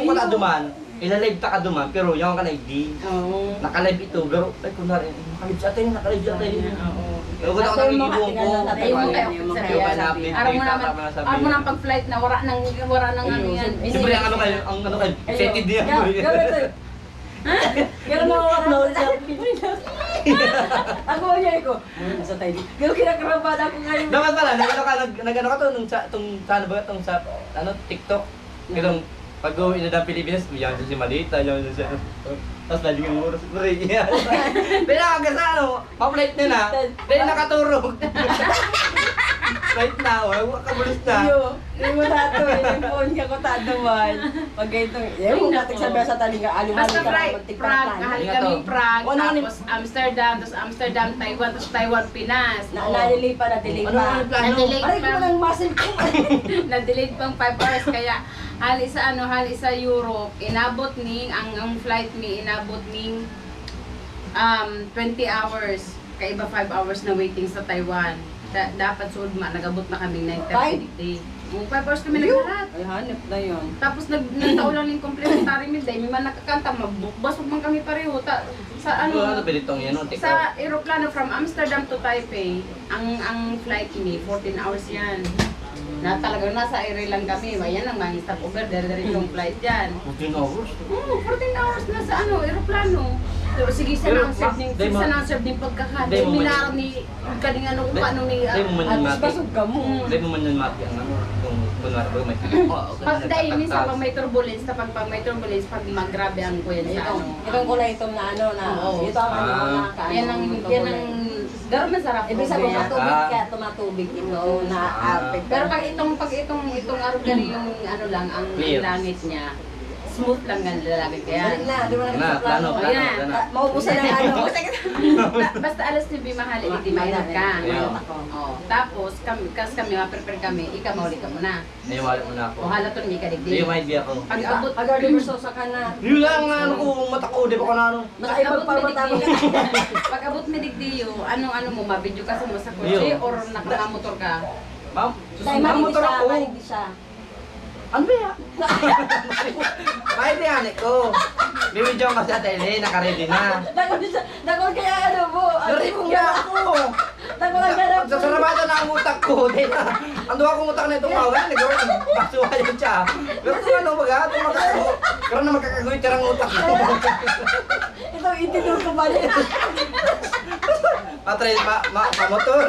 ka na duman, ilalive ta ka duman, pero yung ka na hindi. Oo. Naka-live ito, pero ay kunwari, nakalive sa atin, nakalive sa atin. Oo. Pero kung ako nagigibong ko, Tayo mo kayo sabihin. Araw mo naman, araw mo naman pag-flight na wala nang ano yan. Siyempre ang ano kayo, setted niya. Gano'n mo ako ako niya ko. Sa tayo. Gano'n kinakaraban ako ngayon. Dapat pala, nag-ano ka to, nung sa TikTok. Ganun, pag-uwi na ng Pilipinas, yan si Malita, yan siya. Tapos lagi yung oras ko rin. Pero hanggang sa pa-flight na, dahil nakaturog. Flight na, wala kabulis na. Hindi mo tato, yung phone ka ko tato man. Pag ito, yung natin sabi sa talinga, aluman ka lang Prague, kahali kami Prague, tapos Amsterdam, Taiwan, tapos Taiwan, Pinas. Na-delay pa. Aray ko lang muscle ko. Na-delayed pang 5 hours, kaya hali sa Europe, inabot ning, ang flight ni inabot ning 20 hours. Kaiba 5 hours na waiting sa Taiwan. Dapat suod nagabot na kami 9:30 day. 5 hours kami naglahat. Ay, hanip na yun. Tapos nagtao lang yung complimentary meal dahil may man nakakanta, magbukbas man kami pareho. Sa Ano pinitong yan, TikTok? sa eroplano from Amsterdam to Taipei, ang flight ni 14 hours yan. Na talagang nasa air lang kami, yan ang mga stopover, dire-diretong flight yan. 14 hours? Oo, 14 hours na sa eroplano. Pero sige, sa na-serve din pagkakan. Dahil minaro ni kaning ano ni... Dahil mo man yung mati. Basog ka mo. Dahil mo man yung mati ang kung kunwari ba may... Pag dahil minsan pag may turbulence, pag may turbulence, pag maggrabe ang kuyan sa Itong kulay itong na ano na. Oo. Ito ang ano mga kaano. yan ang garo masarap. Ibig sabihin matubig ka, tumatubig ito na affect. Pero pag itong araw gani yung ano lang, ang Clear. langit niya, smooth lang ang lalaki kaya. Na, di mo na sa Plano. plano. Maubusan ng ano. Basta alas 9 mahali, hindi mainat ka. Ayun. Oh, tapos kami ma-prepare kami, ikaw mauli ka muna. Naiwala mo na ako. O halaton ni Hindi kadigdig. yung idea ko. Pag abot Pag-order mo sa ka na. Yun lang ang ano ko, mata ko, di ba ko na ano. Nakaipagpapatawag ka. pag abot mi digdiyo, ano mo mabidyo ka sa mo sa kotse or nakamotor ka? Ma'am, Dahil motor ako. maligdi siya. Ano ba yan? Mahit yan ko. Bibidyo kasi at Ellen, naka-ready na. Dakol kaya ano mo. Nari ko nga ako. Dakol ang ganap. Sa sarabada na ang utak ko. Dahil na, ando akong utak na itong mawan. Nagkaroon, basuhayan siya. Pero kung ano baga, itong makakago. Karoon na magkakagoy tirang utak ko. Ito, itinul ko ba rin? Patray, motor.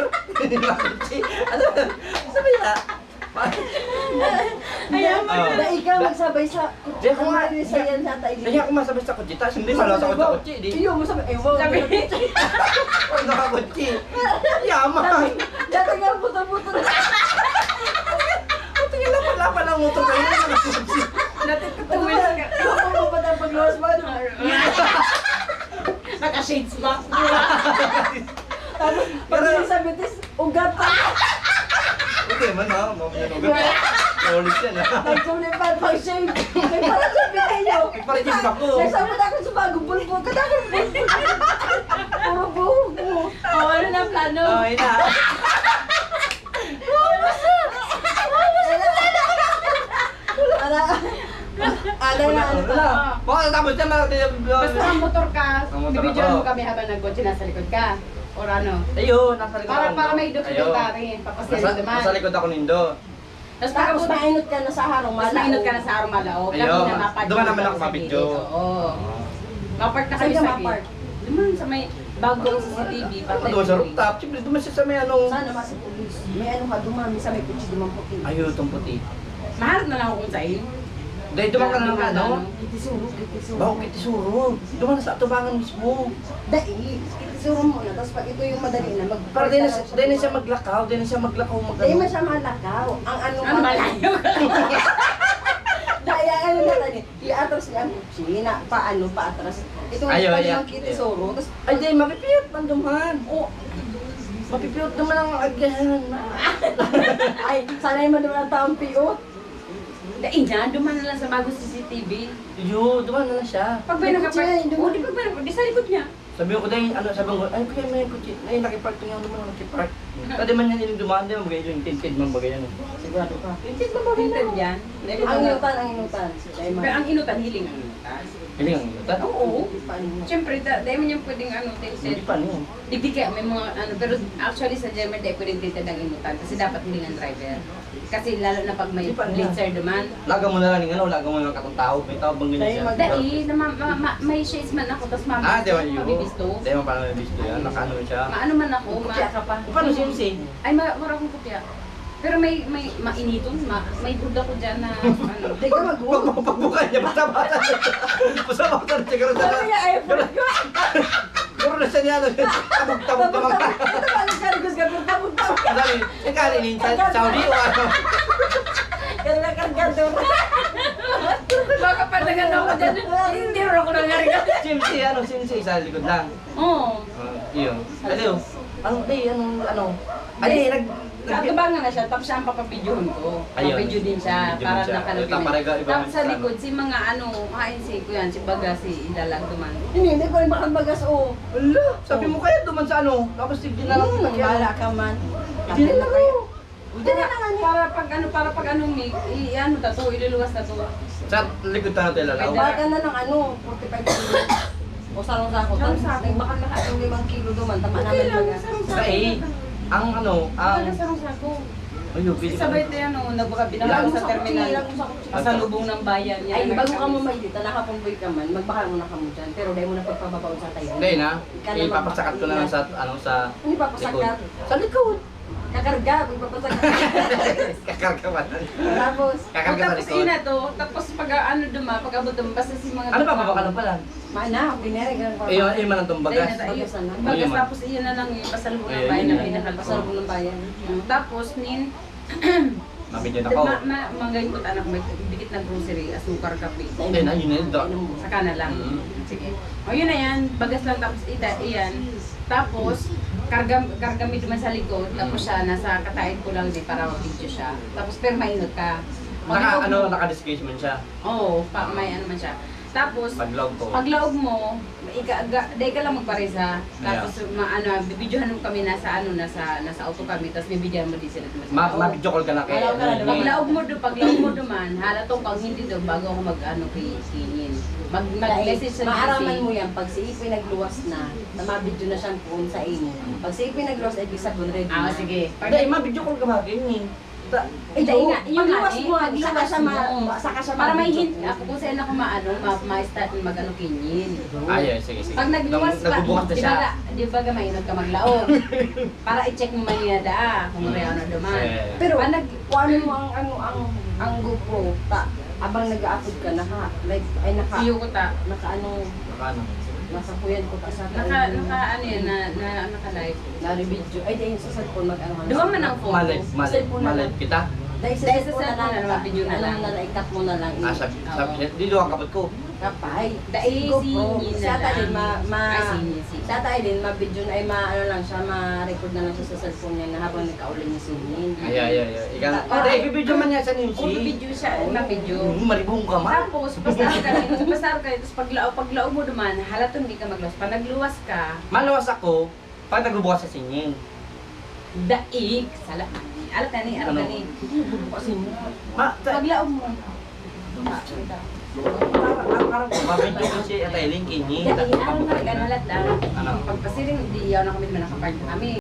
Ano? Sabi na. Ayan, Oh. na ikaw magsabay sa Di ako nga. sa yan sa tayo. Hindi ako masabay sa kutsi. Tapos hindi malaw sa kutsi. Di. Iyo mo sabi, wow. Sabi. Ay, nakakutsi. Yaman. Dati nga buto-buto na. Ito yung lapan-lapan ang motor kayo. Nakakutsi. Natituwis ka. Ano mo ba tayo pag-lawas ba? Naka-shades ba? Tapos, pag sabi, tis, ugat pa. Okay man ha. Mamaya nugat. Ulit yan ha. Nagsulipan pang shave. May parang sabi kayo. Nagparijim ako. Nagsama na ako sa bago bulbo. Kadakol bulbo. Puro buho. O, ano na plano? Okay na. Ala na ano to. Baka natapos na marating yung vlog. Basta ang motor ka, Ang motor bibidyoan ako. mo kami habang nagkotse nasa likod ka. Or ano? Ayun, nasa likod Para may Ayun. dokumentary, papasilin naman. Nasa likod ako nindo. Tapos Tapos pag mainot ka na sa harong mas mala. mainot ka na sa arong malao. Kami Ayun. na mapadyo. Doon naman ako sa mabidyo. gilid. Oo. Mapark na kami Saan ka sa mapark? gilid. Duman sa may bagong CCTV. Ano doon sa rooftop? Siyempre doon siya sa may ano. Sana mas pulis. May ano ka dumami sa may kutsi dumang puti. Ayun, itong puti. Maharap na lang ako kung sa'yo. Dahil dumaan ka na ng ano? Kitisuro, kitisuro. Bago kitisuro. Dumaan na sa atubangan mismo. Dahil, kitisuro mo na. Tapos pag ito yung madali na, Para din na siya maglakaw, din na siya maglakaw Dahil magano. man siya malakaw. Ang ano Ano malayo ka? Dahil ano na tani, i-atras niya ang kutsi na paano paatras. Ito Ayaw, pag ayaw. yung kitisuro. Tapos, Ay, di, mapipiyot man duman. Oh, mapipiyot naman ang agahan. ay, sana yung madama ng taong piyot. Dahil dyan, duman na lang sa bagong CCTV. Yun, duman na lang siya. Pag may May nakapark, kutsi yan, di sa likod niya. Sabi ko dahil, ano, sabi ko, ay, kaya may kutsi. Ay, nakipark ito nga duman, nakipark. Tadi man yan yung dumaan, di man bagay yung tinted man bagay yan. Sigurado ka. Tinted yan. Ang inutan, ang inutan. Dahil Pero ang inutan, hiling ang inutan. Hiling ang inutan? Oo. paano mo? Siyempre, dahil mo niyang pwedeng tinted. Hindi pa niyo. Hindi kaya may mga pero actually sa German dahil pwedeng tinted ang inutan kasi dapat hiling ang driver. Kasi lalo na pag may Di pa niya. blitzer duman. Laga mo na lang yung laga mo na lang katong tao. May tao bang ganyan siya? Dahil na may shades man ako, tapos Ah, di ba yun? mabibisto. Di ba parang nabisto yan? Nakaano siya? Maano man ako, Kaya ka pa. Paano siya si? Ay, wala akong kopya. Pero may mainiton, may buda ko dyan na ano. Hindi ka mag-uwi. Pagbuka niya, basta-basta. Basta-basta na siya. Sabi niya, ay, Garo na siya niya. Tabog-tabog ka mga. ito paano siya rin gusto ka tabog-tabog. Sabi, kalinin sa Saudi o ano? Kaya nakargado. Baka pa nagano ako dyan, hindi rin ako nangyari. Simsi, ano, simsi, sa likod lang. Oo. Iyo. Ano? Ano? Ay, Katubangan na siya, tapos siya ang papabidyohan ko. Ayun. Papabidyo din siya, Video para din siya. nakalagay. Iba- Tapos sa likod, si mga si Kuyan, si Baga, si Idalag duman. Hindi ko rin makambagas, oh. Ala, sabi mo kaya duman sa ano? Tapos tignan na lang. Bala ka man. Hindi na lang kayo. Hindi na lang. Para pag iluluwas na to. Sa likod tayo tayo lalaw. Baka na ng 45 kilo. O sarong sako. Sarong sako. Nagbakal na ka 5 kilo duman. Tama Okay namin lang, bagas. Sa ang ano, ang... Wala sa sako. Ayun, pili Sabay tayo nagbuka binabang sa terminal. Pasalubong ng bayan. Ay, bago ka mo mailita, nakakumboy ka man, magbakal mo na ka mo dyan. Pero dahil mo na pagpababaon sa tayo. Hindi na. Ipapasakat ko na lang sa, ano, sa Hindi pa pasakat. Sa likod. Kakarga, ipapasakat. Kakarga ba? Tapos, Kakarga sa Tapos likod. ina to, tapos pag pag abot mo, basta si mga... Ano pa, babakalan pa lang? mana, binere ka ng Ayun man ang tumbagas. Bagas Bagas na. tapos iyon na lang yung pasalubong ng Ayun, bayan yun na na. pinakalpasal. Pasalubong ng bayan. Tapos nin, Mabigyan ako. magayin ko anak may dikit na grocery, asukar, kape. Hindi na, yun na yun. Saka na lang. Mm. Sige. O yun na yan, bagas lang tapos iyan. Tapos, karga mo naman sa likod, tapos siya nasa kataid ko lang din para video siya. Tapos pero mainot ka. Naka-disguise man siya. Oo, may ano man siya. Tapos, Pag-log ko. paglaog mo, dahil ka lang magparesa. Tapos bibidyohan mo kami nasa auto kami, tapos bibidyohan mo din sila. Mabidyo call ka na kay. Paglaog mo duman, halatong pag hindi do bago ako kay Kinin. Mag-message sa Maaraman mo yan, pag si Ipoy nagluwas na mabidyo na siyang phone sa inyo. Pag si Ipoy nagluwas, ay bisa kung ready na. Sige. Hindi, mabidyo call ka ba? Ganyan. Ay, dahil nga, yun nga Pagluwas eh, mo, saka siya saka siya para may mabidyo. hint, ako kung saan ako ma-start mag-ano Kinin. Ay, sige. Pag nagluwas ka, Nagbubukas na siya. di ba mainod ka maglaog? Para i-check mo man yun kung may ano duman. Pero, Pag kung ano mo ang GoPro, abang nag-upload ka, Iyo ko ta. Ano? nasa kuyan ko pa sa Ano yan, naka-live. na-video. Ay, dahil sa cellphone mag-ano ka na. Duwa man ang phone. Malay kita. Dahil sa Dahil sa cellphone cellphone na lang, video na lang. Ano na, ikat mo na lang. Sabi, dito ang kapat ko. Kapay. Dahil GoPro. si Siya tayo din, Ay, si siya tayo din, ma-video na, ay ano lang siya, ma-record na lang siya sa cellphone niya na habang nagkaulan niya si Nin. Ay. Hindi, ibibidyo man niya sa Nimsi. Kung video siya, ma-video. Maribong ka man. Tapos, basta ka, tapos paglaog mo duman, halato hindi ka magluwas. Pag nagluwas ka, Malawas ako pag nagbubukas sa singing. daig, alat na ni. Kasi Paglaog mo. Parang mabidyo ko siya at ay linkin niya. Daig, alat na, ganalat lang. Ano? Pagpasiring, hindi yaw na kami naman nakapag kami.